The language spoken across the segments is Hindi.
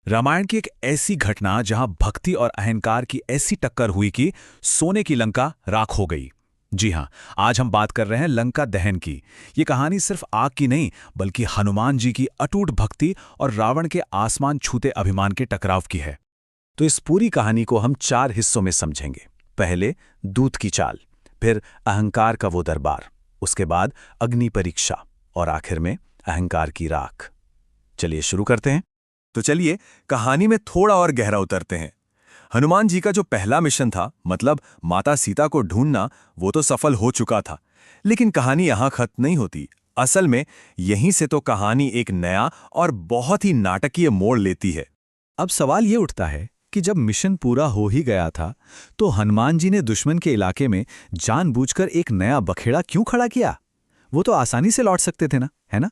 रामायण की एक ऐसी घटना जहां भक्ति और अहंकार की ऐसी टक्कर हुई कि सोने की लंका राख हो गई। जी हां, आज हम बात कर रहे हैं लंका दहन की। ये कहानी सिर्फ आग की नहीं, बल्कि हनुमान जी की अटूट भक्ति और रावण के आसमान छूते अभिमान के टकराव की है। तो इस पूरी कहानी को हम 4 हिस्सों में समझेंगे। पहले दूत की चाल, फिर अहंकार का वो दरबार, उसके बाद अग्नि परीक्षा और आखिर में अहंकार की राख। चलिए शुरू करते हैं। तो चलिए कहानी में थोड़ा और गहरा उतरते हैं। हनुमान जी का जो पहला मिशन था, मतलब माता सीता को ढूंढना, वो तो सफल हो चुका था। लेकिन कहानी यहां खत्म नहीं होती। असल में यहीं से तो कहानी एक नया और बहुत ही नाटकीय मोड़ लेती है। अब सवाल ये उठता है कि जब मिशन पूरा हो ही गया था, तो हनुमान जी ने दुश्मन के इलाके में जानबूझकर एक नया बखेड़ा क्यों खड़ा किया? वो तो आसानी से लौट सकते थे ना, है ना?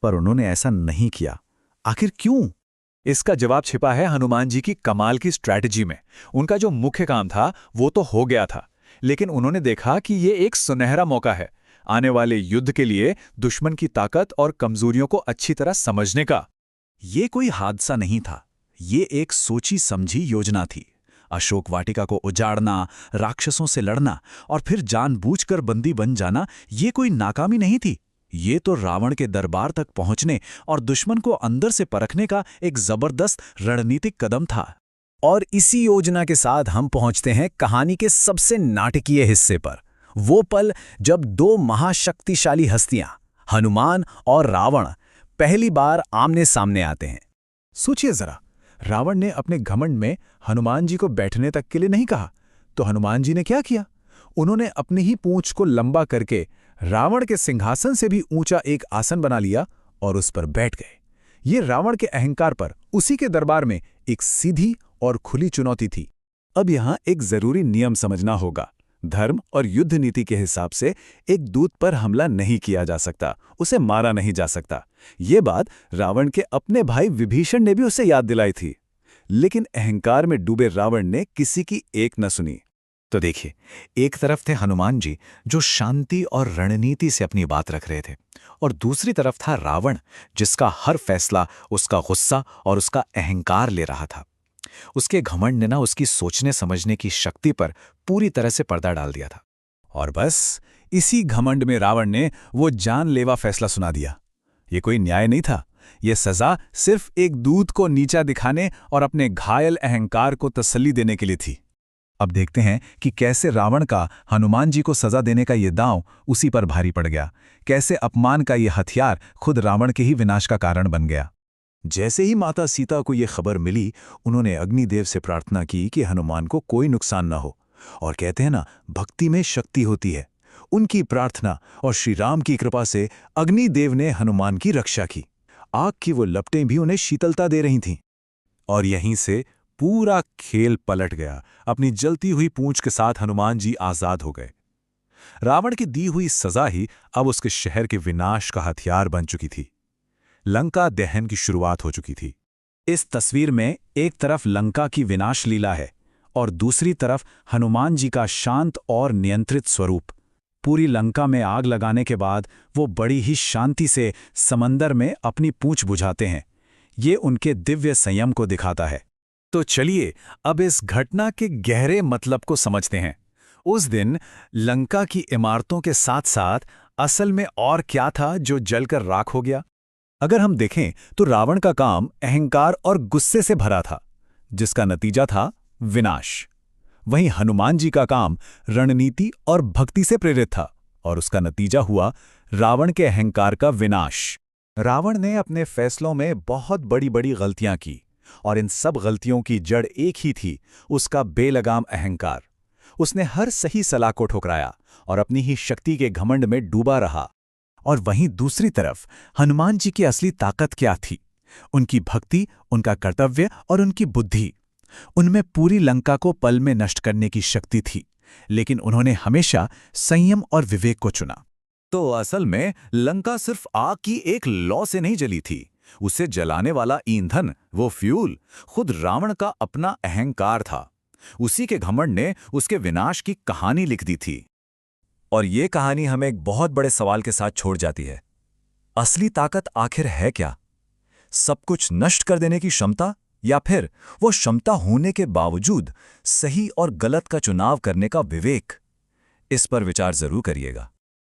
पर उन्होंने ऐसा नहीं किया। आखिर क्यों? इसका जवाब छिपा है हनुमान जी की कमाल की स्ट्रैटेजी में। उनका जो मुख्य काम था वो तो हो गया था, लेकिन उन्होंने देखा कि ये एक सुनहरा मौका है आने वाले युद्ध के लिए दुश्मन की ताकत और कमजोरियों को अच्छी तरह समझने का। ये कोई हादसा नहीं था, ये एक सोची समझी योजना थी। अशोक वाटिका को उजाड़ना, राक्षसों से लड़ना और फिर जानबूझकर बंदी बन जाना, ये कोई नाकामी नहीं थी। ये तो रावण के दरबार तक पहुंचने और दुश्मन को अंदर से परखने का एक जबरदस्त रणनीतिक कदम था। और इसी योजना के साथ हम पहुंचते हैं कहानी के सबसे नाटकीय हिस्से पर। वो पल जब 2 महाशक्तिशाली हस्तियां, हनुमान और रावण, पहली बार आमने सामने आते हैं। सोचिए जरा, रावण ने अपने घमंड में हनुमान जी को बैठने तक के लिए नहीं कहा, तो हनुमान जी ने क्या किया? उन्होंने अपनी ही पूंछ को लंबा करके रावण के सिंहासन से भी ऊंचा एक आसन बना लिया और उस पर बैठ गए। ये रावण के अहंकार पर उसी के दरबार में एक सीधी और खुली चुनौती थी। अब यहां एक जरूरी नियम समझना होगा। धर्म और युद्ध नीति के हिसाब से एक दूत पर हमला नहीं किया जा सकता, उसे मारा नहीं जा सकता। ये बात रावण के अपने भाई विभीषण ने भी उसे याद दिलाई थी। लेकिन अहंकार में डूबे रावण ने किसी की एक न सुनी। तो देखिए, एक तरफ थे हनुमान जी जो शांति और रणनीति से अपनी बात रख रहे थे, और दूसरी तरफ था रावण जिसका हर फैसला उसका गुस्सा और उसका अहंकार ले रहा था। उसके घमंड ने ना उसकी सोचने समझने की शक्ति पर पूरी तरह से पर्दा डाल दिया था। और बस इसी घमंड में रावण ने वो जानलेवा फैसला सुना दिया। ये कोई न्याय नहीं था, ये सजा सिर्फ एक दूत को नीचा दिखाने और अपने घायल अहंकार को तसल्ली देने के लिए थी। अब देखते हैं कि कैसे रावण का हनुमान जी को सजा देने का ये दांव उसी पर भारी पड़ गया, कैसे अपमान का ये हथियार खुद रावण के ही विनाश का कारण बन गया। जैसे ही माता सीता को ये खबर मिली, उन्होंने अग्निदेव से प्रार्थना की कि हनुमान को कोई नुकसान न हो। और कहते हैं ना, भक्ति में शक्ति होती है। उनकी प्रार्थना और श्री राम की कृपा से अग्निदेव ने हनुमान की रक्षा की। आग की वो लपटें भी उन्हें शीतलता दे रही थीं। और यहीं से पूरा खेल पलट गया। अपनी जलती हुई पूंछ के साथ हनुमान जी आजाद हो गए। रावण की दी हुई सजा ही अब उसके शहर के विनाश का हथियार बन चुकी थी। लंका दहन की शुरुआत हो चुकी थी। इस तस्वीर में एक तरफ लंका की विनाश लीला है और दूसरी तरफ हनुमान जी का शांत और नियंत्रित स्वरूप। पूरी लंका में आग लगाने के बाद वो बड़ी ही शांति से समंदर में अपनी पूंछ बुझाते हैं। ये उनके दिव्य संयम को दिखाता है। तो चलिए अब इस घटना के गहरे मतलब को समझते हैं। उस दिन लंका की इमारतों के साथ साथ असल में और क्या था जो जलकर राख हो गया? अगर हम देखें तो रावण का काम अहंकार और गुस्से से भरा था, जिसका नतीजा था विनाश। वहीं हनुमान जी का काम रणनीति और भक्ति से प्रेरित था, और उसका नतीजा हुआ रावण के अहंकार का विनाश। रावण ने अपने फैसलों में बहुत बड़ी बड़ी गलतियां की, और इन सब गलतियों की जड़ एक ही थी, उसका बेलगाम अहंकार। उसने हर सही सलाह को ठुकराया और अपनी ही शक्ति के घमंड में डूबा रहा। और वहीं दूसरी तरफ हनुमान जी की असली ताकत क्या थी? उनकी भक्ति, उनका कर्तव्य और उनकी बुद्धि। उनमें पूरी लंका को पल में नष्ट करने की शक्ति थी, लेकिन उन्होंने हमेशा संयम और विवेक को चुना। तो असल में लंका सिर्फ आग की एक लौ से नहीं जली थी, उसे जलाने वाला ईंधन, वो फ्यूल, खुद रावण का अपना अहंकार था। उसी के घमंड ने उसके विनाश की कहानी लिख दी थी। और ये कहानी हमें एक बहुत बड़े सवाल के साथ छोड़ जाती है। असली ताकत आखिर है क्या? सब कुछ नष्ट कर देने की क्षमता, या फिर वो क्षमता होने के बावजूद सही और गलत का चुनाव करने का विवेक? इस पर विचार जरूर करिएगा।